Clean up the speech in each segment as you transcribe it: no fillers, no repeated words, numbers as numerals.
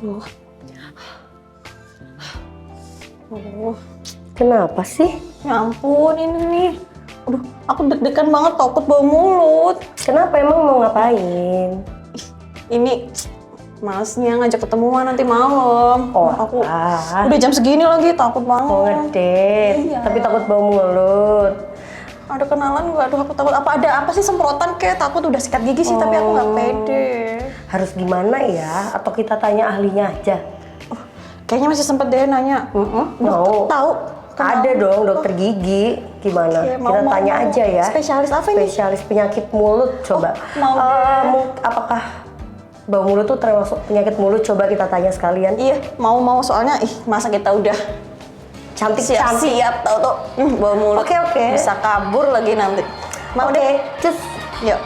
Aduh, aduh, Kenapa sih? ya ampun ini nih. Aduh, aku deg-degan banget takut bau mulut. Kenapa emang mau ngapain? Ini malesnya ngajak ketemuan nanti malam. Oh, Aku ah. udah jam segini lagi takut Mau banget. ngedate, Iya. tapi takut bau mulut. Ada kenalan nggak? Aduh, aku takut apa sih semprotan kayak takut udah sikat gigi sih tapi aku nggak pede. Harus gimana ya? Atau kita tanya ahlinya aja? Kayaknya masih sempet deh nanya. Dokter Mau. tahu? Ada dong dokter gigi. Gimana? Oke, Kita tanya mau. aja ya. Spesialis apa ini? Spesialis penyakit mulut coba. mau deh. Apakah bau mulut tuh termasuk penyakit mulut? Coba kita tanya sekalian. Iya, mau soalnya masa kita udah Cantik. siap tahu tuh bau mulut. Oke. Bisa kabur lagi nanti. Mau Oke, deh. cus. Yuk.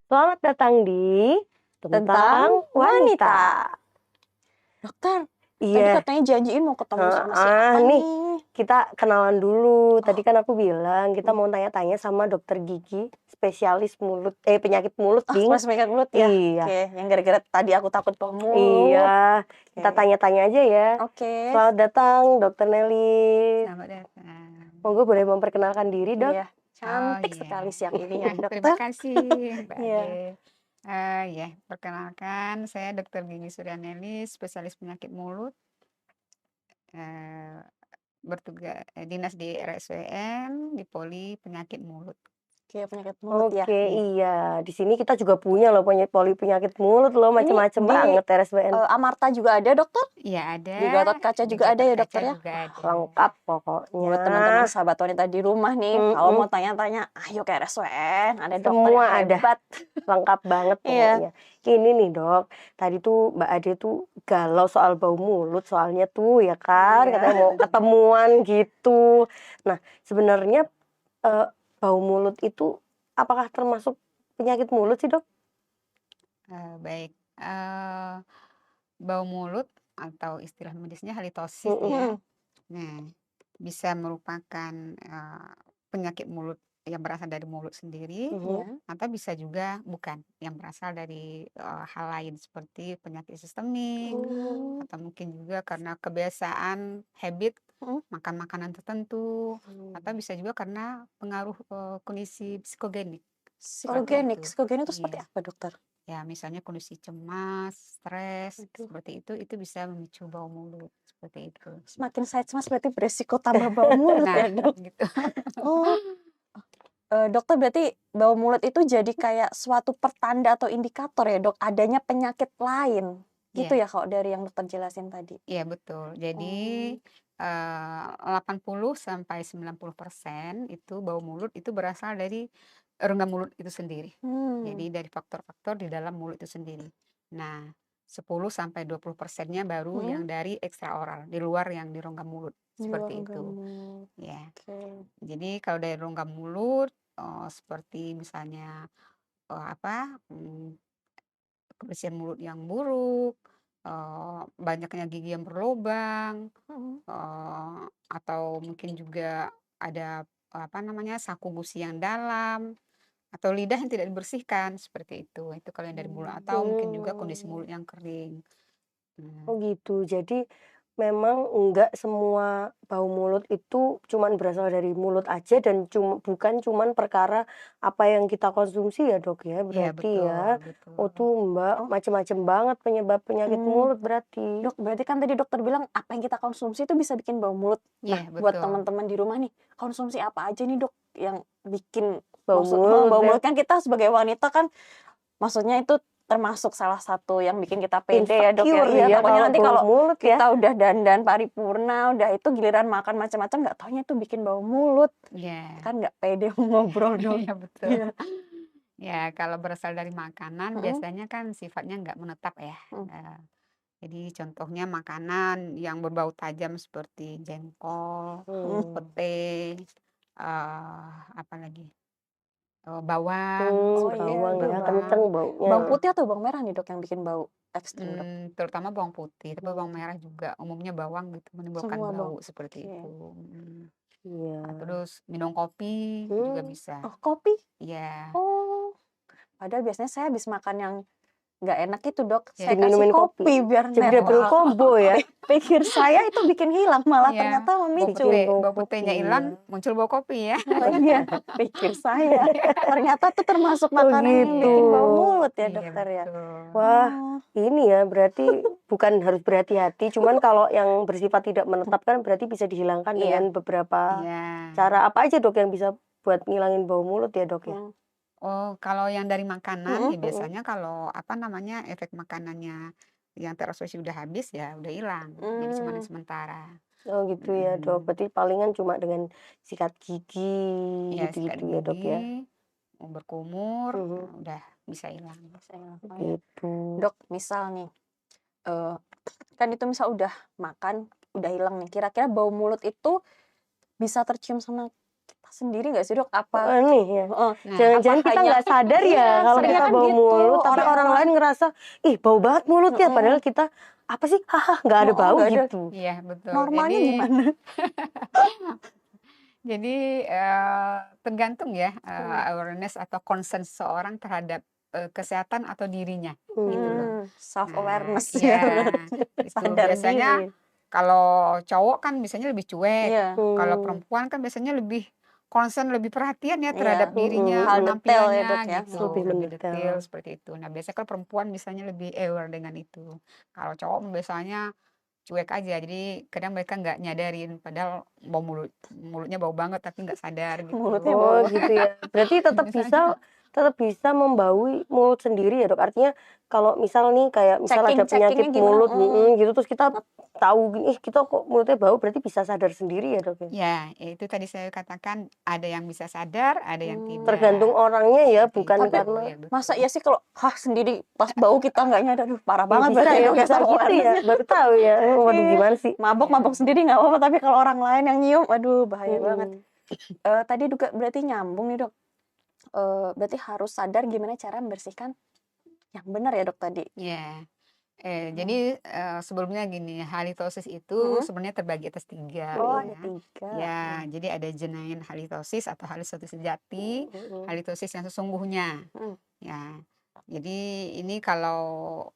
Selamat datang di Tentang wanita. Dokter, tadi Iya. katanya janjiin mau ketemu sama Ah, siapa nih. nih? Kita kenalan dulu. Tadi kan aku bilang kita mau tanya-tanya sama dokter gigi, spesialis mulut, penyakit mulut, Ding. Mas penyakit mulut ya? Iya. Oke, yang gara-gara tadi aku takut bau mulut. Iya, kita Oke. tanya-tanya aja ya. Oke. Selamat datang, Dokter Nelly. Selamat datang. Monggo boleh memperkenalkan diri, Dok? Iya, cantik iya. sekali siang ini ya, Terima dokter. kasih, Mbak Iya. Ade. Ya, perkenalkan saya Dr. Gigi Suryaneli, spesialis penyakit mulut. Bertugas dinas di RSWM di Poli Penyakit Mulut. Oke, penyakit mulut ya. Oke, iya. Di sini kita juga punya loh poli penyakit mulut loh, macam-macam di, banget RSWN. Amarta juga ada, dokter? Iya ada. Di Gatot Kaca di juga ada ya, Gatot dokter Kaca ya? juga ada. Lengkap pokoknya. Buat teman-teman sahabat wanita di rumah nih, kalau mau tanya-tanya, ayo ke RSWN, ada dokter Semua yang ada. hebat. Lengkap banget Iya. pokoknya. Ini nih, Dok. Tadi tuh Mbak Ade tuh galau soal bau mulut, soalnya tuh ya kan, Iya. katanya mau ketemuan gitu. Nah, sebenarnya bau mulut itu apakah termasuk penyakit mulut sih, Dok? Baik. Bau mulut atau istilah medisnya halitosis ya. Nah, bisa merupakan penyakit mulut yang berasal dari mulut sendiri, atau bisa juga bukan, yang berasal dari hal lain seperti penyakit sistemik, atau mungkin juga karena kebiasaan habit makan makanan tertentu, atau bisa juga karena pengaruh kondisi psikogenik. Psikogenik, itu. psikogenik itu seperti Iya. apa, dokter? Ya, misalnya kondisi cemas, stres, Aduh. seperti itu bisa memicu bau mulut seperti itu. Semakin saya cemas berarti beresiko tambah bau mulut Nah, ya, dok? gitu. Oh, dokter berarti bau mulut itu jadi kayak suatu pertanda atau indikator ya, dok, adanya penyakit lain. Gitu ya kalau dari yang dokter jelasin tadi. Iya, betul. Jadi 80-90% itu bau mulut itu berasal dari rongga mulut itu sendiri. Jadi dari faktor-faktor di dalam mulut itu sendiri. Nah, 10-20%-nya baru yang dari ekstraoral, di luar yang di rongga mulut. Seperti itu. Ya. Oke. Jadi kalau dari rongga mulut seperti misalnya kebersihan mulut yang buruk, banyaknya gigi yang berlubang, atau mungkin juga ada saku gusi yang dalam, atau lidah yang tidak dibersihkan seperti itu. Itu kalau yang dari mulut, atau mungkin juga kondisi mulut yang kering. Oh gitu. Jadi memang enggak semua bau mulut itu cuman berasal dari mulut aja dan bukan cuman perkara apa yang kita konsumsi ya, Dok, ya, Iya, berarti betul, ya. betul. Oh tuh Mbak, macem-macem banget penyebab penyakit mulut berarti. Dok, berarti kan tadi dokter bilang apa yang kita konsumsi itu bisa bikin bau mulut. Nah, Iya, buat betul. teman-teman di rumah nih, konsumsi apa aja nih, Dok, yang bikin Bau mulut bau ya. mulut kan kita sebagai wanita kan maksudnya itu termasuk salah satu yang bikin kita pede ya, Dok, ya. Insecure Iya, ya takutnya kalau nanti bau kalau mulut ya. kita udah dandan paripurna, udah itu giliran makan macam-macam nggak taunya itu bikin bau mulut. Iya. Kan nggak pede mau ngobrol, Dok. Iya, betul. Iya. Ya, kalau berasal dari makanan biasanya kan sifatnya nggak menetap ya. Jadi contohnya makanan yang berbau tajam seperti jengkol, pete, apa lagi, bawang Oh seperti iya, bawang itu, ya, bawang. kenceng bawang. baunya. Bawang putih atau bawang merah nih, Dok, yang bikin bau ekstrim, Dok? Terutama bawang putih, tapi bawang Mmm, merah juga, umumnya bawang gitu menimbulkan semua bawang, bau seperti oke. itu, Iya. terus minum kopi juga Hmm, bisa. Oh, kopi? Iya, Oh, padahal biasanya saya habis makan yang nggak enak itu, Dok, saya ya. kasih diminumin kopi. kopi biar Jadi double Oh, netral. combo ya. Pikir saya itu bikin hilang, malah iya, ternyata memicu. Bikin bau bau kopi putihnya hilang, ya. muncul bau kopi ya. Oh iya, pikir saya. Ternyata tuh termasuk Oh makanan yang gitu. bikin bau mulut ya, Iya Dokter ya? betul. Wah, Oh, ini ya berarti bukan harus berhati-hati, cuman kalau yang bersifat tidak menetap kan berarti bisa dihilangkan iya. dengan beberapa Iya. cara. Apa aja Dok yang bisa buat ngilangin bau mulut ya Dok ya? Mmm, Oh, kalau yang dari makanan mhm, ya biasanya kalau apa namanya efek makanannya yang terasosiasi udah habis ya udah hilang. Jadi cuma mmm, sementara. Oh gitu ya Dok, Mm-mm. berarti palingan cuma dengan sikat gigi Ya sikat gitu-gitu ya Dok ya? gigi, berkumur, Mhm, nah, udah bisa hilang. bisa hilang. Oh ya. gitu. Dok, misal nih, eee, kan itu misal udah makan, udah hilang nih, kira-kira bau mulut itu bisa tercium sama kita sendiri nggak sih, Dok? Apa Nih ya, heeh, Nah, apa jangan-jangan kita hanya nggak sadar ya iya, kalau seringnya kita kan bau gitu, mulut, tapi orang orang-orang lain ngerasa, "Ih bau banget mulutnya," padahal mhm, kita, "Apa sih? Haha, nggak ada heeh, bau," nggak ada. gitu. iya betul. Normalnya gimana? Jadi tergantung ya Mmm, awareness atau concern seseorang terhadap kesehatan atau dirinya gitu loh. self Nah, awareness ya iya, berarti, itu sadar biasanya diri. kalau cowok kan biasanya lebih cuek, Iya, kalau Mmm, perempuan kan biasanya lebih concern, lebih perhatian ya iya, terhadap dirinya, mhm hal mhm, detail ya, Dok, penampilannya ya? lebih gitu, lebih detail mendetail. seperti itu. Nah, biasanya kan perempuan misalnya lebih aware dengan itu. Kalau cowok biasanya cuek aja, jadi kadang mereka nggak nyadarin, padahal mulutnya bau banget tapi nggak sadar Mulutnya gitu. Oh bau. gitu ya, berarti Misalnya, tetap bisa membaui mulut sendiri ya Dok? Artinya kalau misal nih kayak misal ada Checking-checkingnya penyakit gimana? mulut gitu terus kita tahu gini, "Ih kita kok mulutnya bau," berarti bisa sadar sendiri ya Dok ya? ya itu tadi saya katakan ada yang bisa sadar, ada yang Tergantung tidak, orangnya ya, seperti bukan itu, Tapi karena ya masa betul. iya sih kalau, sendiri pas bau kita nggak nyadar, aduh parah banget berarti ya, Dok, ya bisa self gitu ya, awareness-nya. baru tahu ya. Waduh Iya, gimana sih? mabok-mabok Ya. sendiri nggak apa-apa, tapi kalau orang lain yang nyium, aduh bahaya banget. Mhm. Tadi juga berarti nyambung nih, Dok, berarti harus sadar gimana cara membersihkan yang benar ya, Dok, tadi? Ya, Mmm, jadi sebelumnya gini, halitosis itu mhm. sebenarnya terbagi atas 3 Oh, ada ya. 3. Ya, jadi ada genuine halitosis atau halitosis sejati, Mhm. halitosis yang sesungguhnya. Mhm, Ya, jadi ini kalau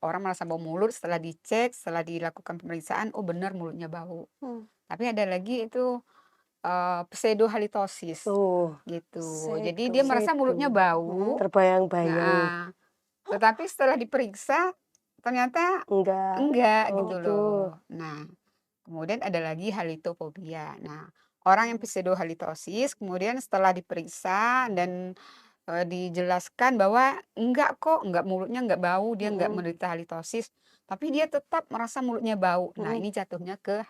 orang merasa bau mulut setelah dicek, setelah dilakukan pemeriksaan, oh benar mulutnya bau. mhm. Tapi ada lagi itu pseudohalitosis Oh, gitu. Jadi Pseudo. dia merasa situ. mulutnya Mhm. bau, Terbayang-bayang nih. nah, tetapi setelah diperiksa ternyata Enggak. enggak Oh gitu gitu. loh. Nah, kemudian ada lagi halitofobia. Nah, orang yang pseudohalitosis kemudian setelah diperiksa dan dijelaskan bahwa enggak kok, enggak mulutnya enggak bau, dia enggak Mhm, menderita halitosis, tapi dia tetap merasa mulutnya bau. Nah, mhm. ini jatuhnya ke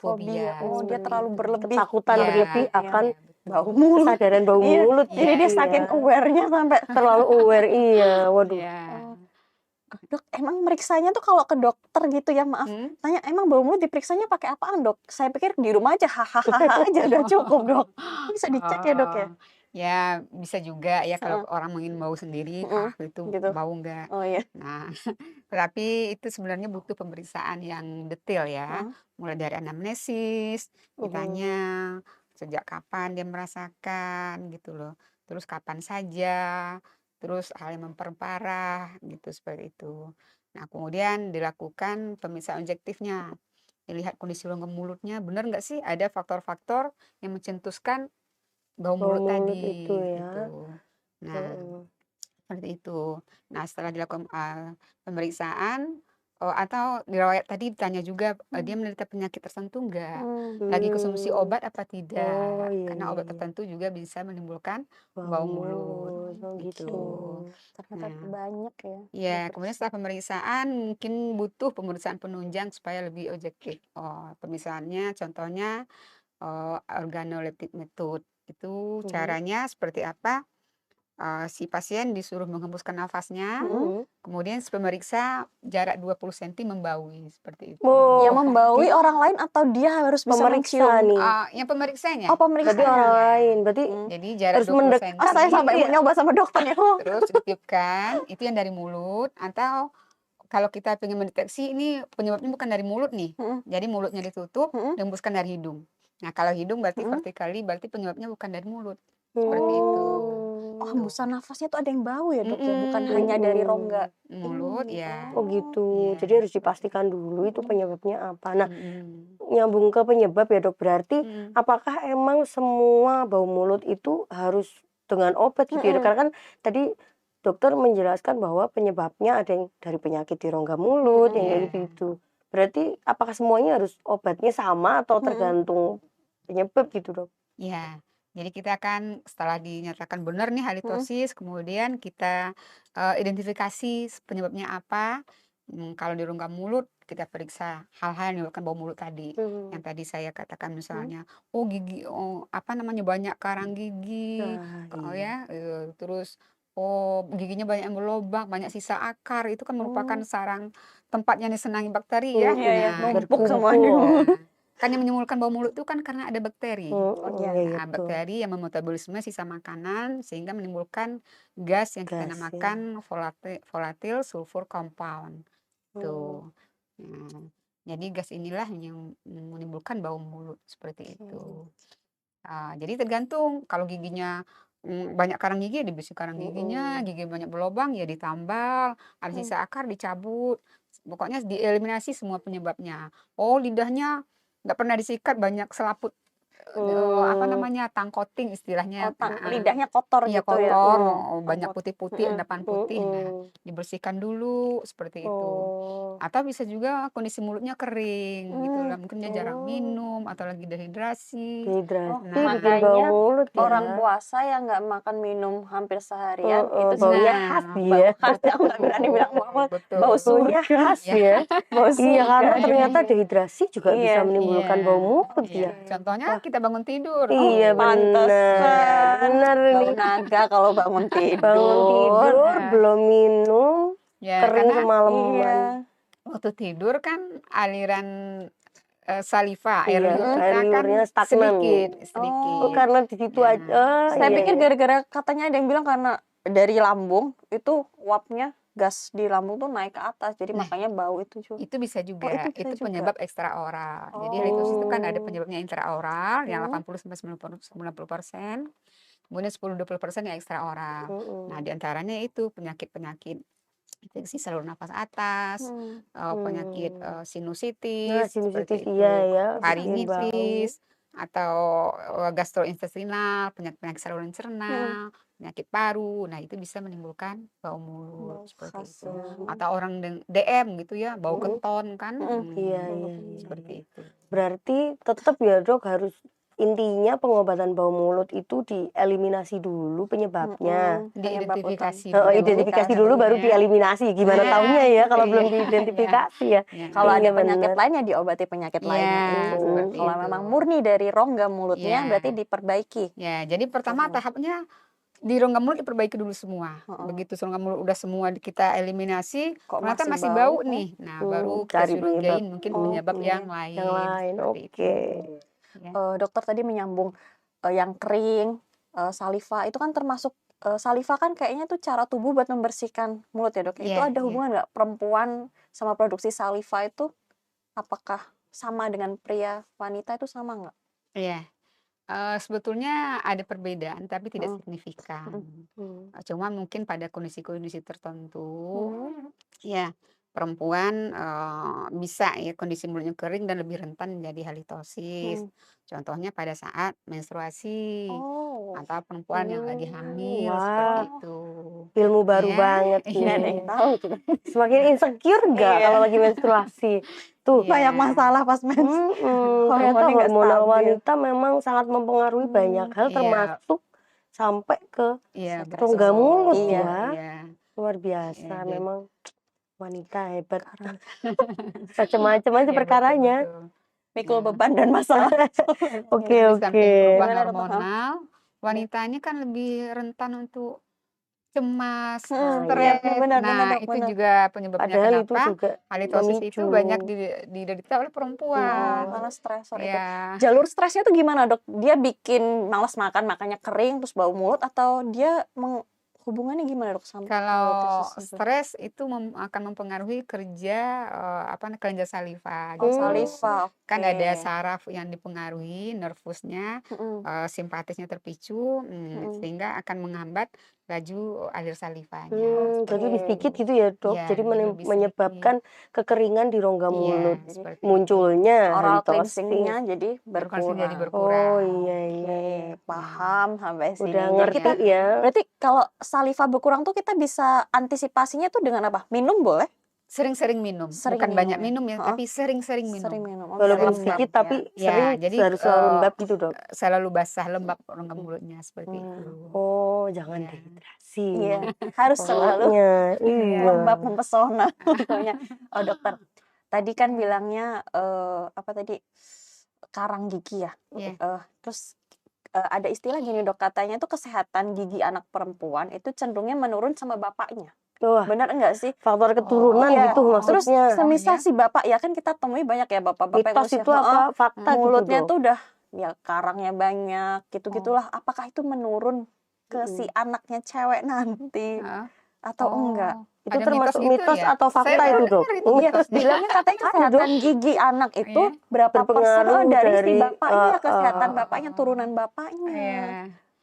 Fobia. halitofobia Oh, dia seperti terlalu itu. berlebih Ketakutan kalau berlebih iya, akan Ya bau betul. mulut. kesadaran bau Iya, mulut jadi dia gitu Iya, saking ya. aware-nya sampai Terlalu aware, iya. Waduh. iya. oh, Dok, emang meriksanya tuh kalau ke dokter gitu ya, maaf Hmm? tanya, emang bau mulut diperiksanya pakai apaan, Dok? Saya pikir di rumah aja hahaha aja udah cukup, Dok. Bisa dicek ya, Dok, Oh, ya? ya bisa juga ya kalau Heeh, orang ingin bau sendiri, mhm, itu gitu. bau enggak. Oh, iya. Nah, tetapi itu sebenarnya butuh pemeriksaan yang detail ya, Heeh, mulai dari anamnesis, ditanya Mhm. sejak kapan dia merasakan gitu loh, terus kapan saja, terus hal yang memperparah gitu, seperti itu. Nah, kemudian dilakukan pemeriksaan objektifnya, dilihat kondisi logam mulutnya, benar nggak sih ada faktor-faktor yang mencetuskan bau Bau mulut mulut itu tadi, ya. gitu. Nah, Heeh. seperti itu. Nah, setelah dilakukan, pemeriksaan, atau riwayat tadi ditanya juga, dia mmm, menderita penyakit tertentu enggak? Lagi konsumsi Mmm. obat apa Oh, tidak? iya Karena iya obat iya. tertentu juga bisa menimbulkan Bau bau mulut, mulut, oh gitu. gitu. ternyata Nah, banyak ya ya kemudian diperiksa. setelah pemeriksaan mungkin butuh pemeriksaan penunjang supaya lebih objektif. Oh, pemeriksaannya contohnya, organoleptic method. Itu Mhm. caranya seperti apa? si pasien disuruh menghembuskan nafasnya, Mhm. kemudian si pemeriksa jarak 20 cm membaui, seperti itu. Yang Oh, membaui Jadi orang lain atau dia harus bisa pemeriksa mencium? nih. yang pemeriksanya. Oh, Berarti pemeriksanya. orang Ya. lain. Berarti Jadi jarak harus 20 mendekat cm. Oh, saya sampai gitu mau ya? nyoba sama dokternya. Terus ditiupkan, itu yang dari mulut. Atau kalau kita pengen mendeteksi ini penyebabnya bukan dari mulut nih. Mhm, Jadi mulutnya ditutup, mhm, dihembuskan dari hidung. Nah, kalau hidung berarti mhm. vertikali, berarti penyebabnya bukan dari mulut. Seperti itu. Oh, hembusan nafasnya tuh ada yang bau ya, Dok, ya? Bukan Mm-mm. hanya dari rongga Mulut ini. ya. Oh gitu. Ya, Jadi harus seperti dipastikan itu. dulu itu penyebabnya apa. Nah, Mm-mm. nyambung ke penyebab ya dok. Berarti Mm-mm. apakah emang semua bau mulut itu harus dengan obat gitu ya? Mhm, Karena kan tadi dokter menjelaskan bahwa penyebabnya ada yang dari penyakit di rongga mulut, yang Ya. kayak gitu. Berarti apakah semuanya harus obatnya sama atau mhm. tergantung penyebab gitu dok? Ya, jadi kita akan setelah dinyatakan benar nih Mhm, halitosis, kemudian kita identifikasi penyebabnya apa. Kalau di rongga mulut, kita periksa hal-hal yang menyebabkan bau mulut tadi. Yang tadi saya katakan mhm. misalnya, oh gigi, oh apa namanya banyak karang gigi, Nah, oh iya. ya, terus oh giginya banyak yang berlubang, banyak sisa akar, itu kan merupakan Oh, sarang tempatnya disenangi bakteri ya. iya ya, Nah, itu. numpuk semuanya. Berkumpul. Nah, kan yang menimbulkan bau mulut itu kan karena ada bakteri. Oh, iya. Iya iya Nah, tuh bakteri yang memetabolisme sisa makanan sehingga menimbulkan gas yang kita gas ya. namakan volatile sulfur compound. Hmm. Tuh. Nah, jadi gas inilah yang menimbulkan bau mulut seperti itu. Jadi tergantung kalau giginya banyak karang gigi ya dibersih karang giginya, Mm-mm. gigi banyak berlubang ya ditambal, ada Hmm. sisa akar dicabut. Pokoknya dieliminasi semua penyebabnya. Oh, lidahnya nggak pernah disikat banyak selaput apa Hmm. namanya tangkoting Oh, istilahnya. lidahnya kotor Iya gitu ya. kotor, Oh, banyak kotor. putih-putih, Mhm, endapan putih. Nah, Mm-mm. dibersihkan dulu seperti itu. Oh. Atau bisa juga kondisi mulutnya kering gitu lah. Mungkin dia jarang Oh. minum atau lagi dehidrasi. Oh, Dehidrasi Nah, bikin bau makanya mulut orang ya. puasa yang nggak makan minum hampir seharian itu Baunya sebenarnya khas nah, bau dia. khas. Aku nggak berani bilang bau, bau betul. Baunya surga. khas Ya, ya. Bau Iya surga karena ini. ternyata dehidrasi juga bisa Iya. menimbulkan iya, bau mulut iya. ya. Contohnya Wah, kita bangun tidur Oh, iya tuh. benar. pantesan. Benar Bau ini. naga kalau bangun Bangun tidur. tidur Nah, belum minum, ya kering karena semalaman. Iya. waktu tidur kan aliran saliva, air Iya, liur Mhm. air kita kan liurnya stagnan. sedikit, Oh Oh, sedikit. karena di situ aja. Nah, saya Iya pikir iya. gara-gara katanya ada yang bilang karena dari lambung itu uapnya gas di lambung tuh naik ke atas, jadi nah makanya bau itu juga. itu bisa Oh, itu juga, bisa itu juga. penyebab ekstraoral. Jadi Oh. halitosis itu kan ada penyebabnya intraoral yang Hmm. 80-90%, kemudian 10-20% yang ekstraoral. Nah, Mm-mm. diantaranya itu penyakit-penyakit infeksi saluran nafas atas, Hmm. penyakit Nah, sinusitis sinusitis seperti iya itu, ya, bikin bau. faringitis atau gastrointestinal, penyakit saluran Hmm. cerna, penyakit paru. Nah, itu bisa menimbulkan bau mulut Bau seperti khas itu. ya. Atau orang DM gitu ya, bau Mm-mm. kenton kan. Iya iya iya. Seperti itu. Berarti tetap ya dok harus intinya pengobatan bau mulut itu dieliminasi dulu penyebabnya. Penyebab utama. Diidentifikasi Identifikasi dulu baru ya. dieliminasi. Gimana Nah, taunya ya kalau iya, belum iya. diidentifikasi ya. Ya. Kalau ada Iya penyakit benar. lainnya diobati penyakit lainnya Ya, itu. seperti Kalau itu. memang murni dari rongga mulutnya Ya. berarti diperbaiki. Ya, jadi pertama Oh. tahapnya di rongga mulut diperbaiki dulu semua. Oh. Begitu rongga mulut udah semua kita eliminasi, Kok ternyata masih masih bau? bau nih. Nah, baru kita Cari penyebab. curigain mungkin penyebab Oke. yang Yang lain. lain, Seperti itu. oke. Ya. Dokter tadi menyambung yang kering, saliva itu kan termasuk saliva kan kayaknya tuh cara tubuh buat membersihkan mulut ya dok. Itu Iya, ada iya. hubungan nggak perempuan sama produksi saliva itu? Apakah sama dengan pria wanita itu sama nggak? Iya. Sebetulnya ada perbedaan tapi tidak Mm. signifikan. Hmm. Cuma mungkin pada kondisi-kondisi tertentu, Hmm. ya perempuan bisa ya kondisi mulutnya kering dan lebih rentan menjadi halitosis. Hmm. Contohnya pada saat menstruasi Oh. atau perempuan yang lagi hamil Wah, seperti itu. ilmu baru Ya, banget Nggak ada yang nih. tahu tuh. Semakin insecure nggak Iya. kalau lagi menstruasi? Tuh. Banyak Iya. masalah pas menstruasi. Ternyata Hormonnya nggak hormonal stabil. wanita memang sangat mempengaruhi banyak hal Iya, termasuk sampai ke iya rongga betul. mulut Iya. ya. Iya. Luar biasa Iya, jadi memang wanita hebat. Karena Macam-macam aja ya perkaranya. betul. mikul Nah, beban dan masalah. Oke di oke. samping perubahan Gimana dok? hormonal, wanita ini kan lebih rentan untuk cemas, Iya, Iya. stres. benar Nah, Dok, itu benar. juga penyebabnya Padahal itu kenapa juga halitosis itu memicu. banyak diderita oleh Oh, perempuan. karena stresor itu. Ya, Jalur stresnya tuh gimana dok? Dia bikin malas makan, makanya kering, terus bau mulut, atau dia hubungannya gimana dok sama kalau halitosis itu? stres itu akan mempengaruhi kerja kelenjar saliva Oh, gitu. saliva, Kan ada oke. saraf yang dipengaruhi, nervusnya, Mm-mm, simpatisnya terpicu, mm-mm. sehingga akan menghambat laju alir salivanya Berarti lebih Oke. sedikit gitu ya dok. ya Jadi jadi lebih sedikit. menyebabkan kekeringan di rongga Iya, mulut. seperti itu. Munculnya Oral halitosis. cleansingnya jadi Berkonsumsi jadi berkurang. Oh berkurang. iya Oke, iya. paham sampai Udah sini. Jadi ngerti kita ya. berarti kalau saliva berkurang tuh kita bisa antisipasinya tuh dengan apa? Minum boleh? Sering-sering minum, Sering bukan banyak minum minum ya? ya, Heeh. tapi sering-sering Sering minum. minum. Oh, biar Walaupun lembab sedikit ya. tapi Ya, sering jadi harus selalu lembab gitu dok. selalu basah lembab rongga mulutnya seperti Hmm. itu. Oh jangan Iya. dehidrasi. Iya, harus selalu Pokoknya iya. lembab mempesona pokoknya. Oh dokter, tadi kan bilangnya apa tadi, karang gigi ya. Iya. Terus ada istilah gini dok, katanya tuh kesehatan gigi anak perempuan itu cenderungnya menurun sama bapaknya. Wah, Benar enggak sih? faktor keturunan Iya. gitu Terus maksudnya. semisal ya. si bapak ya, kan kita temui banyak ya bapak-bapak yang Mitos usia itu apa fakta gitu mulutnya dok? tuh udah ya karangnya banyak gitu-gitulah. Apakah itu menurun ke si anaknya cewek nanti Heeh. atau enggak? Itu Ada termasuk mitos itu mitos ya? atau Saya fakta baru itu dok? dengar itu Iya, mitosnya. bilangnya katanya kesehatan gigi anak itu Iya. berapa persen Berpengaruh dari si dari, bapaknya, kesehatan Oh. bapaknya, turunan bapaknya. Iya.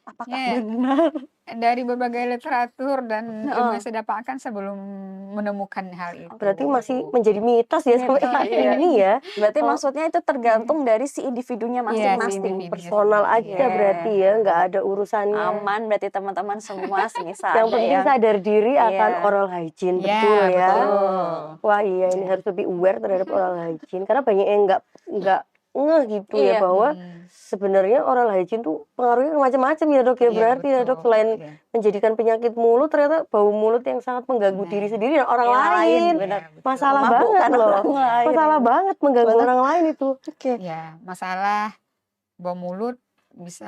Apakah Ya, benar? dari berbagai literatur dan ilmu Heeh. yang saya dapatkan sebelum menemukan hal itu. Berarti masih menjadi mitos ya sampai Mitos, saat iya. ini ya. Berarti Oh. maksudnya itu tergantung dari si individunya Iya, si masing-masing. individunya Personal sendiri, aja iya. berarti ya, nggak ada urusannya. Aman berarti teman-teman semua, semisal Yang ada penting yang sadar diri akan Iya. oral hygiene, Iya, betul ya. betul. Wah iya ini Iya. harus lebih aware terhadap oral hygiene karena banyak yang nggak ngeh gitu ya Iya. bahwa sebenarnya oral hygiene tuh pengaruhnya macam-macam ya dok ya. Iya, Berarti ya dok betul. selain Iya. menjadikan penyakit mulut, ternyata bau mulut yang sangat mengganggu Nah. diri sendiri dan orang Yang lain. benar. Iya, betul. Masalah Mabuk banget kan loh. orang lain. Masalah banget mengganggu Bener. orang lain itu. Oke. Ya, masalah bau mulut bisa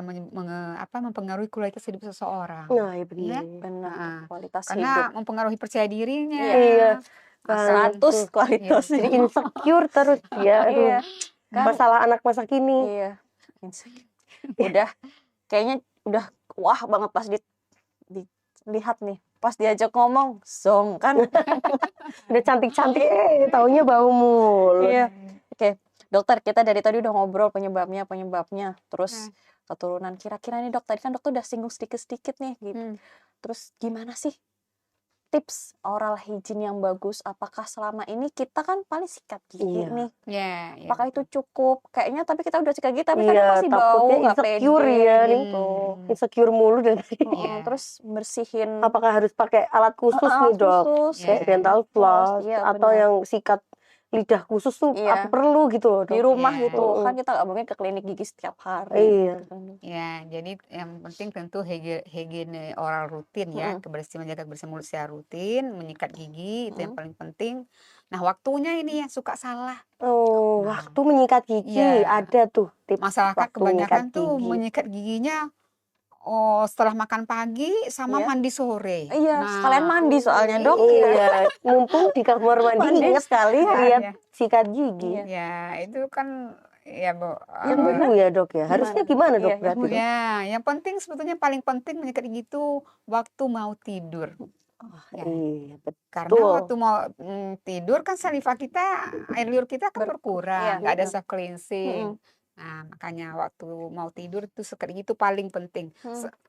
mempengaruhi kualitas hidup seseorang. Nah ya Iya. benar. Benar. Nah, Kualitas karena hidup. mempengaruhi percaya dirinya. Iya. Akan 100 kualitas Jadi hidup. insecure terus ya. Aduh. Iya. Kan Masalah anak masa kini. iya. Udah kayaknya udah wah banget pas dilihat nih. Pas diajak ngomong, zong kan. Udah cantik-cantik taunya bau mulut. Iya. Oke, dokter, kita dari tadi udah ngobrol penyebabnya, terus keturunan. Kira-kira nih dok, tadi kan dokter udah singgung sedikit-sedikit nih gitu. Terus gimana sih tips oral hygiene yang bagus? Apakah selama ini kita kan paling sikat gigi Iya. nih? Ya, Apakah itu cukup? Kayaknya tapi kita udah sikat gigi tapi kadang Iya, masih bau, takutnya nggak insecure pede ya nih. gitu. Insecure mulu dan Heeh, terus bersihin apakah harus pakai alat khusus Heeh, nih dok? khusus. Kayak Iya. dental floss Iya, atau benar. yang sikat lidah khusus tuh Iya. apa perlu gitu loh di dok? rumah Iya. gitu kan kita nggak mungkin ke klinik gigi setiap hari Iya. gitu kan. Ya, jadi yang penting tentu higiene oral rutin ya, menjaga kebersihan mulut secara rutin, menyikat gigi itu yang paling penting. Nah, waktunya ini yang suka salah. Oh, Nah, waktu menyikat gigi iya. ada tuh tips Masyarakat waktu menyikat kebanyakan tuh gigi. menyikat giginya setelah makan pagi sama Iya. mandi sore. Iya, Nah, sekalian mandi soalnya dok. Iya, mumpung di kamar mandi Mandi inget sekali. lihat Iya. sikat gigi. Iya. Ya, itu kan ya, Bu. Yang dulu ya dok ya. Harusnya gimana dok Iya, berarti? Dok? Ya, yang penting sebetulnya paling penting menyikat gigi itu waktu mau tidur. Ya. Iya, Karena betul. waktu mau tidur kan saliva kita, air liur kita kan Iya, berkurang, nggak ada betul. self cleansing. Nah, makanya waktu mau tidur itu sikat gigi itu paling penting.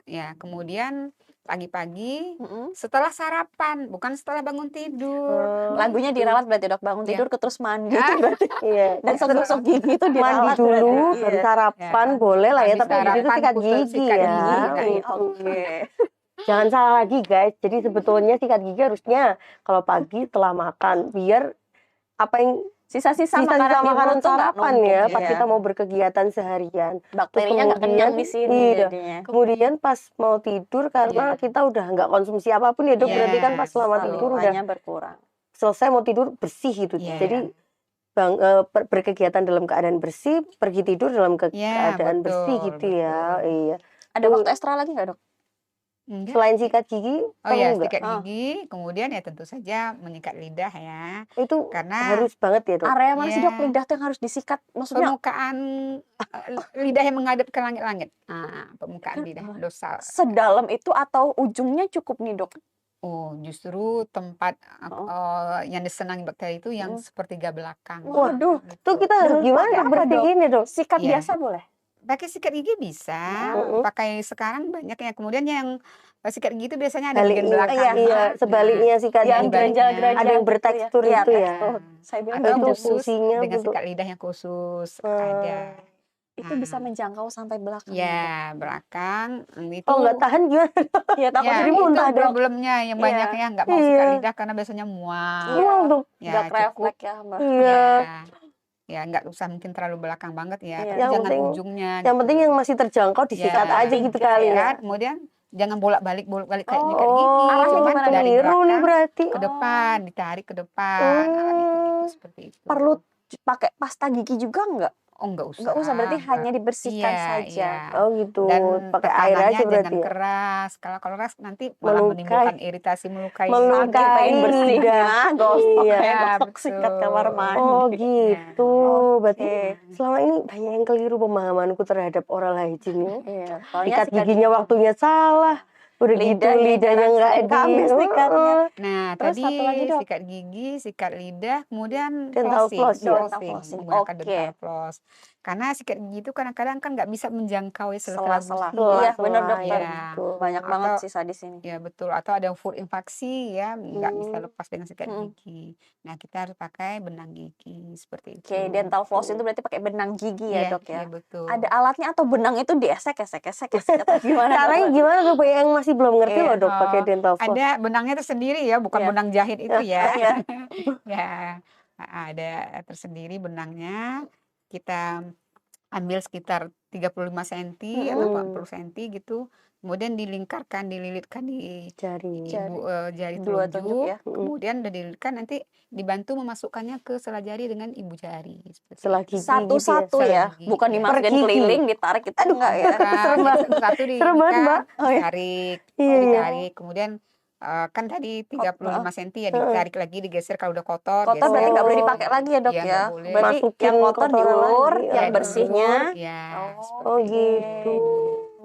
Ya, kemudian pagi-pagi setelah sarapan, bukan setelah bangun tidur. Lagunya dirawat berarti dok, bangun Iya. tidur terus mandi Ah. itu berarti. Iya. Dan gosok gigi itu Mandi dirawat dulu, berarti. baru Iya. sarapan Ya. boleh lah ya, Habis tapi habis itu sarapan sikat khusus gigi sikat ya. gigi. Iya, oke. Jangan salah lagi guys. Jadi sebetulnya sikat gigi harusnya kalau pagi setelah makan biar apa yang Sisa-sisa sisa-sisa makanan makanan tuh nggak sarapan numpuk, ya pas iya. kita mau berkegiatan seharian. Bakterinya nggak kenyang di sini iya. jadinya. Kemudian pas mau tidur karena kita udah nggak konsumsi apapun ya dok, berarti kan pas selama tidur udah Saluranya berkurang. selesai mau tidur bersih gitu. Iya. Jadi berkegiatan dalam keadaan bersih, pergi tidur dalam keadaan bersih gitu betul. ya. Iya. Ada waktu ekstra lagi nggak dok? Enggak. Selain sikat gigi Oh perlu ya, nggak? sikat gigi, kemudian ya tentu saja menyikat lidah ya. Itu Karena harus banget ya, Dok? Area mana sih dok ya lidah tuh yang harus disikat? Maksudnya permukaan lidah yang menghadap ke langit-langit. Permukaan lidah, dorsal. sedalam itu atau ujungnya cukup nih dok? Oh, justru tempat Oh. yang disenangi bakteri itu yang Mm. sepertiga belakang. Waduh, Tuh Gitu. kita harus Dan gimana pakai apa, Dok? bersihinnya, Dok? Sikat Iya. biasa boleh? Pakai sikat gigi bisa, pakai sekarang banyak ya. Kemudian yang sikat gigi itu biasanya ada bagian Baliknya, belakangnya. iya, sebaliknya sikat Yang gigi. geranjal-geranjal Ada yang gitu ya. bertekstur Iya, itu ya. tekstur. Saya bilang Atau Itu geranjal. khusus fungsinya dengan untuk sikat lidah yang khusus ada. Itu bisa menjangkau sampai belakang. Ya, belakang itu. Oh, nggak tahan gimana? Ya takut Ya, jadi itu muntah dok. problemnya yang Iya. banyak ya nggak mau sikat Iya. lidah karena biasanya mual. Iya. Mual, Dok. Ya, Udah cukup. refleks ya mbak. Iya. Ya, nggak usah mungkin terlalu belakang banget ya, Iya. tapi Yang jangan penting- ujungnya. Yang penting gitu. yang masih terjangkau disikat Ya, aja gitu kali ya. Sikat, kemudian jangan bolak-balik kayak nyikat Oh, gigi. Arahnya Cuman gimana nih? dari keliru nih belakang berarti. ke depan, ditarik ke depan, gitu-gitu seperti itu. Perlu pakai pasta gigi juga nggak? Oh, nggak usah. Nggak usah, berarti hanya dibersihkan Iya, saja. iya. Oh gitu, Dan pakai air tekanannya aja berarti jangan ya. keras. Kalau keras nanti malah Melukai. menimbulkan iritasi, melukai. Saking pengen Melukai bersihnya, gosok Iya. kayak gosok sikat betul. kamar mandi. Oh gitu, berarti Oke. selama ini banyak yang keliru pemahamanku terhadap oral hygiene ya. Iya, soalnya Sikat giginya waktunya salah, udah gitu lidahnya nggak di. kami sikatnya. Nah, Terus tadi satu lagi, Dok. sikat gigi, sikat lidah, kemudian Dental floss, ya. Dental flossing. menggunakan Oke. dental floss. Karena sikat gigi itu kadang-kadang kan nggak bisa menjangkau Sela-sela. gusi. Iya, benar, Sela-sela, dokter. ya. betul. Banyak Atau- banget sisa di sini. Ya betul, atau ada food infeksi ya, nggak bisa lepas dengan sikat Hmm. gigi. Nah, kita harus pakai benang gigi seperti itu. Oke, dental floss itu berarti pakai benang gigi ya, Iya, dok ya. iya, betul. Ada alatnya atau benang itu diesek atau gimana? Caranya Dok? gimana tuh, yang masih belum ngerti Iya. loh dok pakai dental floss. Ada benangnya tersendiri ya, bukan Iya. benang jahit itu ya. Iya. Ya, ada tersendiri benangnya. Kita ambil sekitar 35 cm atau 40 cm gitu. Kemudian dilingkarkan, dililitkan di Jari. jari Dua telunjuk. telunjuk ya. Kemudian udah dililitkan, nanti dibantu memasukkannya ke sela jari dengan ibu jari. Seperti Setelah itu. gigi Satu-satu gitu ya. ya, Gigi, bukan iya. dimasukin Per gigi. keliling, ditarik itu enggak ya. Bukan, Serem banget. satu Serem banget, dililitkan, Mbak. Oh, iya. ditarik, Iya. ditarik, kemudian kan tadi 35 cm ya, ditarik lagi, digeser kalau udah kotor, Kotor berarti nggak boleh Oh. dipakai lagi ya dok Iya, ya. nggak boleh. Berarti Masukin yang kotor kotoran diulur, lagi, yang ya, bersihnya ya, Oh. seperti Oh itu. gitu.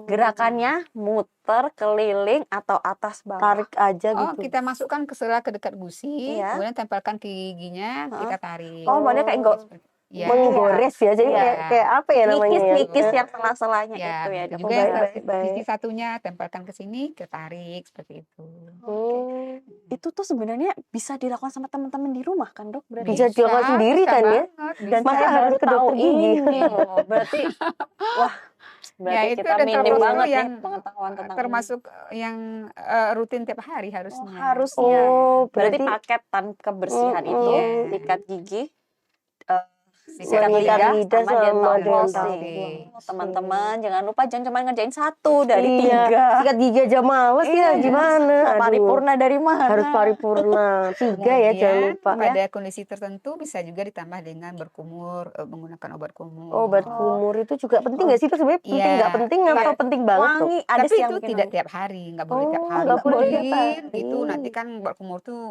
gerakannya muter keliling atau atas bawah. Tarik aja Oh, gitu. kita masukkan ke sela ke dekat gusi, Iya. kemudian tempelkan ke giginya, kita tarik. Oh, modelnya kayak Ya. Menggores ya, jadi Iya. kayak apa ya namanya ya? Nikis-nikis yang sela-selanya Ya, itu ya begitu dok. juga baik, yang baik, baik. sisi satunya tempelkan ke sini, kita tarik seperti itu. Hmm. Itu tuh sebenarnya bisa dilakukan sama teman-teman di rumah kan dok? Berarti Bisa dilakukan sendiri bisa kan ya? banget, dan bisa. Masa saya harus baru ke tahu dokter gigi? ini loh. Berarti wah, berarti itu kita dental minim floss banget yang nih pengetahuan tentang ini. termasuk yang rutin tiap hari Oh, harusnya. harusnya. Oh, Berarti berarti paketan kebersihan Mm, itu mm. sikat gigi, Sikat menyikat lidah lidah sama dental sama dental flossing. flossing. Oh, teman-teman jangan lupa jangan cuma ngerjain satu dari Iya. 3. Sikat gigi aja males ya, Iya. gimana? Aduh. Paripurna dari mana? Harus paripurna. 3 ya, jangan Kemudian lupa. pada kondisi tertentu bisa juga ditambah dengan berkumur, menggunakan obat kumur. Obat kumur itu juga penting nggak sih? Itu sebenarnya penting Iya. nggak penting Iya. atau penting banget tuh? Wangi, ada Tapi sih yang itu bikin tidak wangi. tiap hari, nggak boleh tiap Oh, hari. nggak boleh tiap Mungkin hari. itu nanti kan obat kumur tuh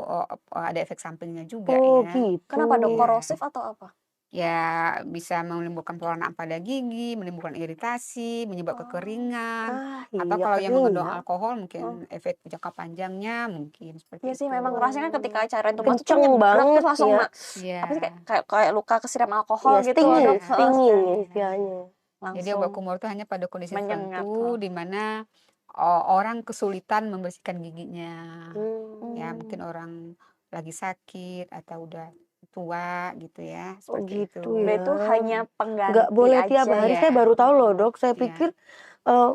ada efek sampingnya juga Oh ya. gitu. Kenapa dok? Iya. Korosif atau apa? Ya bisa menimbulkan pewarnaan pada gigi, menimbulkan iritasi, menyebabkan kekeringan. Atau Iya kalau yang kering mengandung ya. alkohol mungkin efek jangka panjangnya mungkin seperti Iya sih itu. memang rasanya kan ketika cairan itu masuk tuh Kenceng nyebrek banget terus langsung ya. Iya. apa sih kayak luka kesiram alkohol Iya, gitu loh stinging, dok. stinging istilahnya. Jadi obat kumur itu hanya pada kondisi menyengat, tertentu di mana orang kesulitan membersihkan giginya. Ya mungkin orang lagi sakit atau udah tua gitu ya, Oh seperti gitu itu. ya. Itu hanya pengganti Nggak boleh tiap aja hari. ya. Saya baru tahu loh dok. Saya Iya. pikir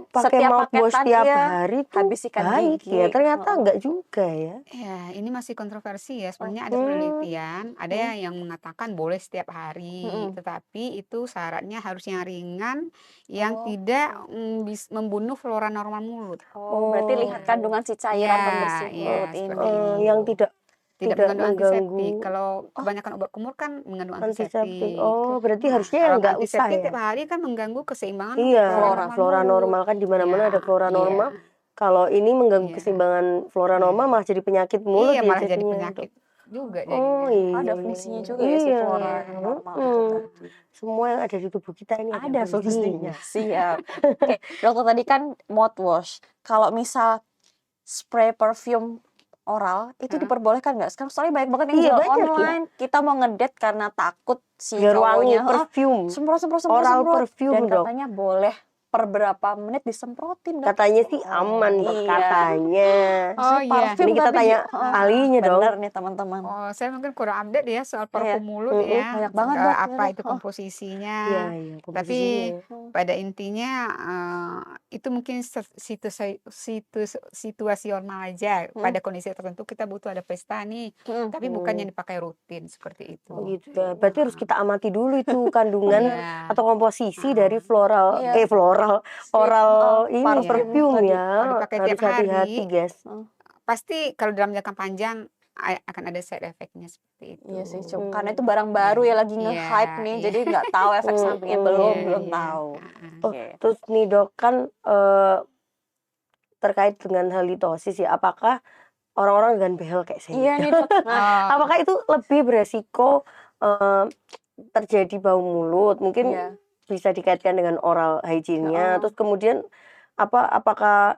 pakai Setiap mouthwash paketan, tiap iya, hari tuh habis sikat baik gigi. ya. Ternyata Oh. nggak juga ya. Ya, ini masih kontroversi ya. Sebenarnya ada penelitian, ada yang mengatakan boleh setiap hari, tetapi itu syaratnya harus yang ringan, yang tidak membunuh flora normal mulut. Oh, berarti lihat kandungan si cairan Iya, pembersih iya, mulut seperti ini. itu. Yang tidak Tidak mengandung antiseptik. Kalau kebanyakan obat kumur kan mengandung antiseptik. antiseptik. Oh, berarti Nah, harusnya yang kalau nggak usah antiseptik ya. tiap hari kan mengganggu keseimbangan Iya, flora flora mulut. normal kan di mana-mana Ya, ada flora iya. normal. Kalau ini mengganggu Iya. keseimbangan flora Iya. normal malah jadi penyakit mulut Iya, ya malah jadi jadinya, Dok? penyakit juga Oh, jadinya. Ada iya fungsinya iya. juga ya si Iya, flora yang normal itu tadi. semua yang ada di tubuh kita ini ada Ada fungsinya. fungsinya, siap. Oke, dokter tadi kan mouthwash. Kalau misal spray perfume oral itu Heeh. diperbolehkan nggak? Sekarang soalnya banyak banget yang Iya, jual banyak ya. online. Kita mau ngedate karena takut si Biar wangi, cowoknya perfume, semprot oral dan perfume, Dok. katanya boleh per berapa menit disemprotin, Dok. Katanya sih aman, Dok, Iya. katanya. Oh Maksudnya iya. parfum Ini kita tapi tanya ahlinya dong. bener nih teman-teman. Oh, saya mungkin kurang update ya soal Iya. parfum mulut ya. Banyak banget, Dok. Apa Iya, itu Dok. komposisinya. Iya, iya, Tapi komposisinya. pada intinya itu mungkin situasional aja. Pada kondisi tertentu kita butuh ada pesta nih. Tapi bukan yang dipakai rutin seperti itu. Oh gitu ya. Berarti harus kita amati dulu itu kandungan Iya. atau komposisi dari floral, Iya. oral ini parfum perfume tadi. ya. Kalau dipakai Harus tiap hari, hati-hati, guys. pasti kalau dalam jangka panjang akan ada side effect-nya seperti itu. Iya sih, karena itu barang baru ya lagi nge-hype nih, Iya. jadi nggak tahu efek sampingnya belum tahu. Oh, terus nih Dok, kan terkait dengan halitosis ya, apakah orang-orang dengan behel kayak saya? Iya nih, Dok. Apakah itu lebih beresiko terjadi bau mulut? Mungkin Iya. bisa dikaitkan dengan oral hygiene-nya. Terus kemudian apakah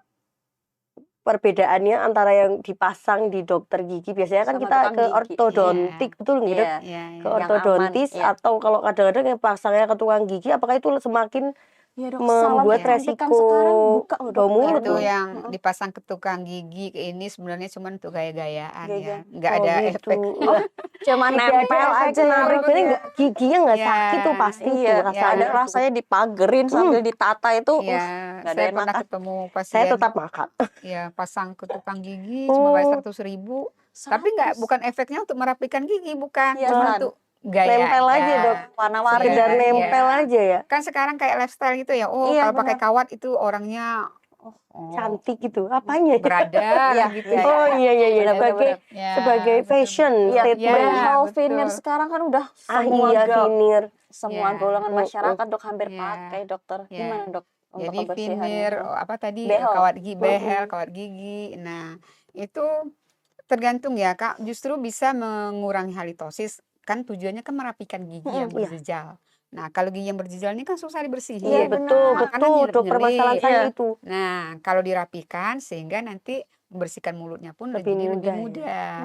perbedaannya antara yang dipasang di dokter gigi, biasanya kan Sama kita tukang ke gigi. ortodontik, betul nggak, Dok? Iya, Ke Yang ortodontis aman, iya. atau kalau kadang-kadang yang pasangnya ke tukang gigi, apakah itu semakin Iya, Dok. membuat Salon kecantikan resiko sekarang buka loh, bau Dok. mulut itu loh? yang dipasang ke tukang gigi ini sebenarnya cuma untuk gaya-gayaan ya, Gaya. nggak Oh, ada gitu. efek. Cuma Nggak ada nempel efek aja ya, menarik, Dok. berarti giginya nggak Iya. sakit tuh pasti tuh Iya, rasanya. ada rasanya dipagerin sambil ditata itu, Iya, nggak ada saya pernah enakan. ketemu Saya pasien, tetap makan. ya pasang ke tukang gigi cuma bayar 100.000, tapi bukan efeknya untuk merapikan gigi, bukan, Iya, cuma kan. untuk gaya Nempel aja, Dok. Warna-warni. Sekedar Iya, nempel iya. aja ya. Kan sekarang kayak lifestyle gitu ya. Oh, Iya, kalau pakai benar. kawat itu orangnya Cantik gitu. Apanya? beradab Iya, gitu iya, ya. Oh iya iya iya, Benar-benar. Ya, sebagai betul. fashion Iya, statement. behel betul. veneer sekarang kan udah semua Iya, veneer. semua Iya. golongan masyarakat, Dok, hampir Iya. pakai, dokter. Iya. Gimana, Dok, untuk Jadi kebersihannya? veneer, apa tadi, Behel. kawat gigi, behel, kawat gigi. Nah, itu tergantung ya, Kak. Justru bisa mengurangi halitosis. Kan tujuannya kan merapikan gigi yang Iya. berjejal. Nah, kalau gigi yang berjejal ini kan susah dibersihin. Iya, betul, Makanan betul. nyelip-nyelip. Dok, permasalahan saya Iya. itu. Nah, kalau dirapikan sehingga nanti membersihkan mulutnya pun Lebih jadi lebih mudah ya. mudah.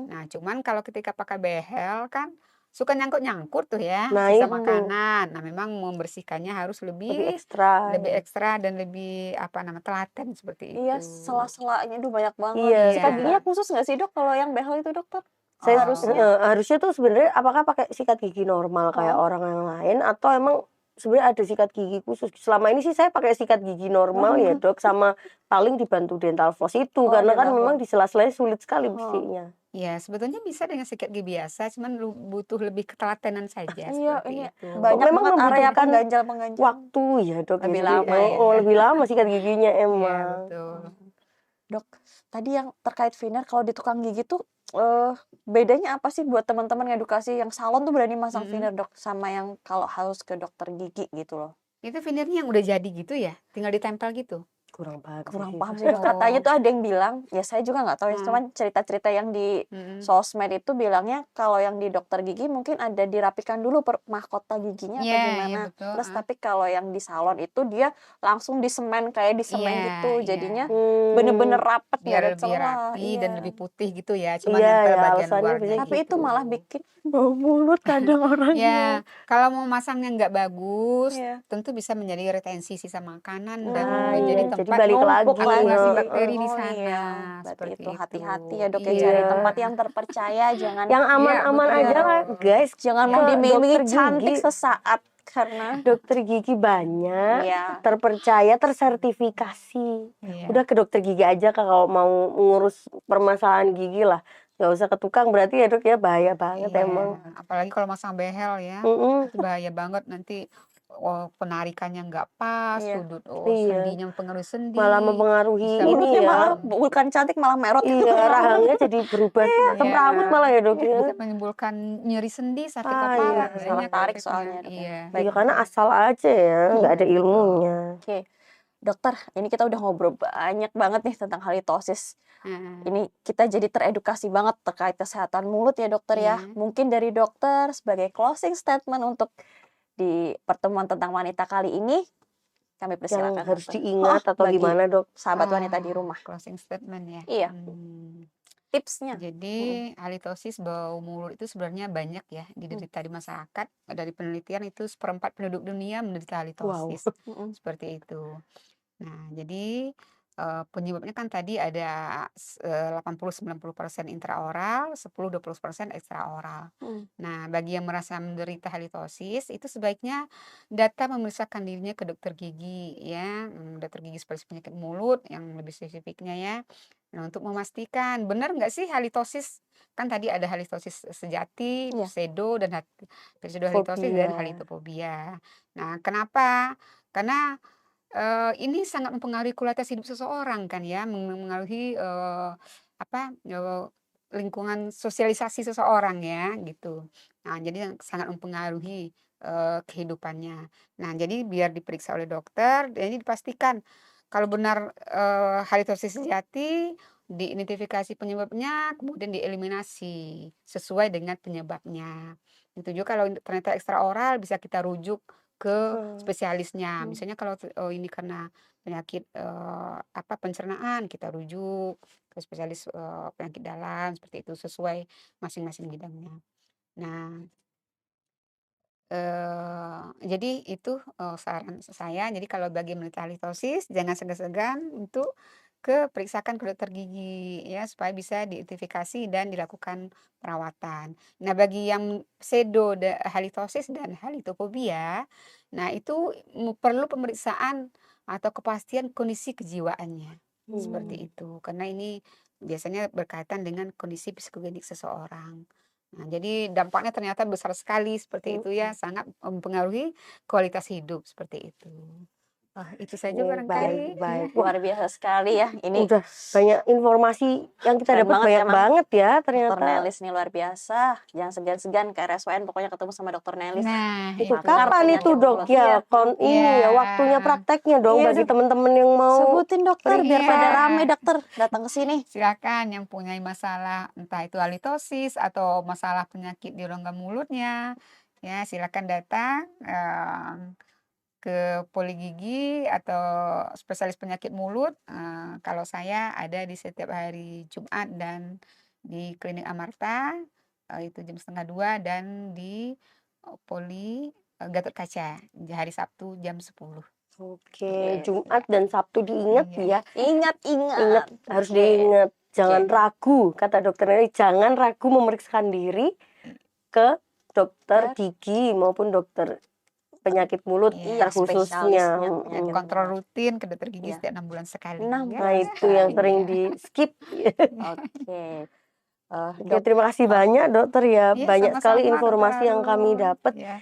Nah, cuman kalau ketika pakai behel kan suka nyangkut-nyangkut tuh ya, Nah, sisa itu. makanan. Nah, memang membersihkannya harus Lebih ekstra. ekstra dan lebih telaten seperti itu. Iya, sela-selanya itu banyak banget. Iya. Sikat giginya khusus nggak sih, Dok, kalau yang behel itu, dokter? Saya Harusnya. harusnya tuh sebenarnya apakah pakai sikat gigi normal kayak orang yang lain atau emang sebenarnya ada sikat gigi khusus? Selama ini sih saya pakai sikat gigi normal ya, Dok, sama paling dibantu dental floss itu karena kan dental memang floss. di sela-selanya sulit sekali bersihnya. Ya, sebetulnya bisa dengan sikat gigi biasa, cuman butuh lebih ketelatenan saja Iya, seperti ini itu. banyak Memang banget area membutuhkan pengganjal-pengganjal. Waktu ya, Dok. Lebih Jadi, lama ya. lebih lama sikat giginya Iya, emang. betul. Dok, tadi yang terkait veneer kalau di tukang gigi tuh bedanya apa sih buat teman-teman ngedukasi yang salon tuh berani masang veneer, Dok, sama yang kalau harus ke dokter gigi gitu loh? Itu veneernya yang udah jadi gitu ya, tinggal ditempel gitu. Kurang paham. Kurang paham sih, Dok. Katanya tuh ada yang bilang, ya saya juga nggak tahu ya, cuman cerita-cerita yang di sosmed itu bilangnya kalau yang di dokter gigi mungkin ada dirapikan dulu mahkota giginya atau Iya, gimana. iya, betul. Terus tapi kalau yang di salon itu dia langsung disemen kayak disemen Iya, gitu, iya. jadinya bener-bener rapet, nggak Biar ada lebih celah. rapi Iya. dan lebih putih gitu ya, cuma Iya, nempel ya, bagian alasannya luarnya biasanya Tapi itu gitu. malah bikin bau mulut kadang orangnya. Ya, kalau mau masangnya nggak bagus, Iya. tentu bisa menjadi retensi sisa makanan dan Nah, menjadi iya, jadi tempat balik numpuk lagi. akumulasi lagi. bakteri di Oh, sana. iya. Berarti Seperti itu hati-hati itu. ya, Dok, ya, Iya. cari tempat yang terpercaya, jangan Yang aman-aman betul. aja lah, guys. jangan Ke mau diiming-imingi dokter cantik gigi. sesaat karena Dokter gigi banyak, Iya. terpercaya, tersertifikasi. Iya. Udah ke dokter gigi aja Kak, kalau mau ngurus permasalahan gigi lah. Nggak usah ke tukang, berarti ya, Dok, ya bahaya banget Iya, emang. apalagi kalau masang behel ya, itu bahaya banget nanti. Penarikannya nggak pas, Iya. sudut Iya. sendinya mempengaruhi sendi, Malah mempengaruhi bisa ini mulutnya ya. malah bukan cantik malah merot. Iya, rahangnya jadi berubah semrawut malah ya, Dok, ya. bisa menimbulkan nyeri sendi, sakit Ah, kepala, iya. banyak Salah tarik efeknya. soalnya, Dok, ya. Iya. Baik. Iya, karena asal aja ya, nggak ada ilmunya. Oke. Dokter, ini kita udah ngobrol banyak banget nih tentang halitosis. Ini kita jadi teredukasi banget terkait kesehatan mulut ya dokter ya. Iya. Mungkin dari dokter sebagai closing statement untuk di pertemuan tentang wanita kali ini, kami Yang persilakan harus dokter. diingat atau Bagi gimana dok? sahabat wanita di rumah. Closing statement ya. Iya, Hmm. tipsnya. Jadi halitosis bau mulut itu sebenarnya banyak ya diderita di masyarakat. Dari penelitian itu 1/4 penduduk dunia menderita Wow. halitosis. Seperti itu. Nah, jadi penyebabnya kan tadi ada 80-90% intraoral, 10-20% ekstraoral. Nah, bagi yang merasa menderita halitosis itu sebaiknya datang memeriksakan dirinya ke dokter gigi ya, dokter gigi spesialis penyakit mulut yang lebih spesifiknya ya. Nah, untuk memastikan benar nggak sih halitosis? Kan tadi ada halitosis sejati, Iya. pseudohalitosis dan Fobia. halitofobia. Nah, kenapa? Karena ini sangat mempengaruhi kualitas hidup seseorang kan ya, mengaruhi lingkungan sosialisasi seseorang ya gitu. Nah, jadi sangat mempengaruhi kehidupannya. Nah, jadi biar diperiksa oleh dokter, jadi dipastikan kalau benar halitosis sejati, diidentifikasi penyebabnya, kemudian dieliminasi sesuai dengan penyebabnya. Itu juga kalau ternyata ekstraoral bisa kita rujuk ke spesialisnya. Misalnya kalau ini karena penyakit pencernaan, kita rujuk ke spesialis penyakit dalam seperti itu sesuai masing-masing bidangnya. Nah, jadi itu saran saya. Jadi kalau bagi menderita halitosis jangan segan-segan untuk periksakan ke dokter gigi ya supaya bisa diidentifikasi dan dilakukan perawatan. Nah, bagi yang halitosis dan halitofobia, nah itu perlu pemeriksaan atau kepastian kondisi kejiwaannya. Seperti itu. Karena ini biasanya berkaitan dengan kondisi psikogenik seseorang. Nah, jadi dampaknya ternyata besar sekali seperti itu ya, sangat mempengaruhi kualitas hidup seperti itu. Itu saja Baik, barangkali. baik. Wah, Luar biasa sekali ya. Ini udah banyak informasi yang kita keren dapat banget banyak emang. banget ya Dokter ternyata. Nelis nih luar biasa. Jangan segan-segan ke RSUN pokoknya ketemu sama dokter Nelis. Nah, Itu Pakar kapan itu penyakit dok mulut. ya? Iya. Ini ya waktunya prakteknya dong Iya, bagi teman-teman yang mau sebutin dokter biar Iya. pada rame dokter datang ke sini. Silakan yang punya masalah entah itu halitosis atau masalah penyakit di rongga mulutnya, ya silakan datang ke poligigi atau spesialis penyakit mulut. Kalau saya ada di setiap hari Jumat dan di Klinik Amarta itu jam 1:30 dan di Poli Gatot Kaca di hari Sabtu jam 10. Oke, Jumat dan Sabtu diingat Iya. ya. Ingat. Ingat, harus Oke. diingat. Jangan Oke. ragu, kata dokter Nelly, jangan ragu memeriksakan diri ke dokter gigi maupun dokter penyakit mulut Iya, terkhususnya. spesialisnya penyakit Kontrol rutin ke dokter gigi Iya. setiap 6 bulan sekali. 6 ya. Nah, itu yang sering Iya. di skip. Oke. Oke, terima kasih banyak dokter ya. Iya, Banyak sekali sama-sama, informasi Dokter yang kami Arun. dapat. Ya.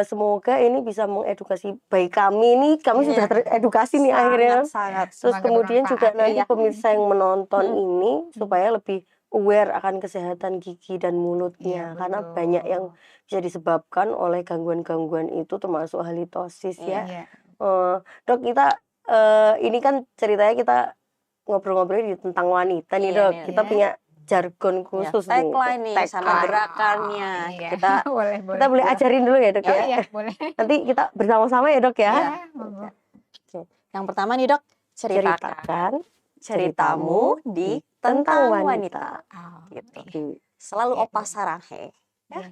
Semoga ini bisa mengedukasi baik kami nih, kami Iya. sudah teredukasi nih akhirnya. Sangat. Terus Semoga kemudian juga bermanfaat, nanti ya. pemirsa yang menonton ini supaya lebih aware akan kesehatan gigi dan mulutnya. Iya, Karena betul. banyak yang bisa disebabkan oleh gangguan-gangguan itu termasuk halitosis ya. Iya. Dok, kita ini kan ceritanya kita ngobrol-ngobrol tentang wanita nih Iya dok. nih, Kita ya. punya jargon Ya, khusus nih. tagline nih sama Tagline. gerakannya. Iya. Kita boleh. Kita boleh ajarin dulu ya dok Oh, ya. iya, boleh. Nanti kita bersama-sama ya dok ya. Iya, monggo. Oke. Yang pertama nih dok, ceritakan Ceritakan ceritamu di tentang wanita. Oh, Gitu. iya. Selalu Iya. opa saranghe. Iya.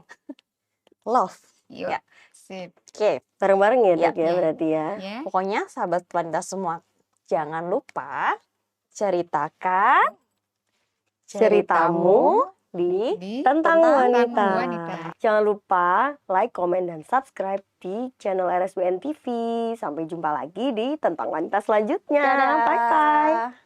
Love. Yuk. Ya. Sip. Oke. Bareng-bareng ya dok ya Iya. berarti ya. Ya. Pokoknya sahabat wanita semua, jangan lupa ceritakan ceritamu di Tentang wanita. wanita. Jangan lupa like, komen, dan subscribe di channel RSUN TV. Sampai jumpa lagi di Tentang Wanita selanjutnya. Dadah. Bye-bye.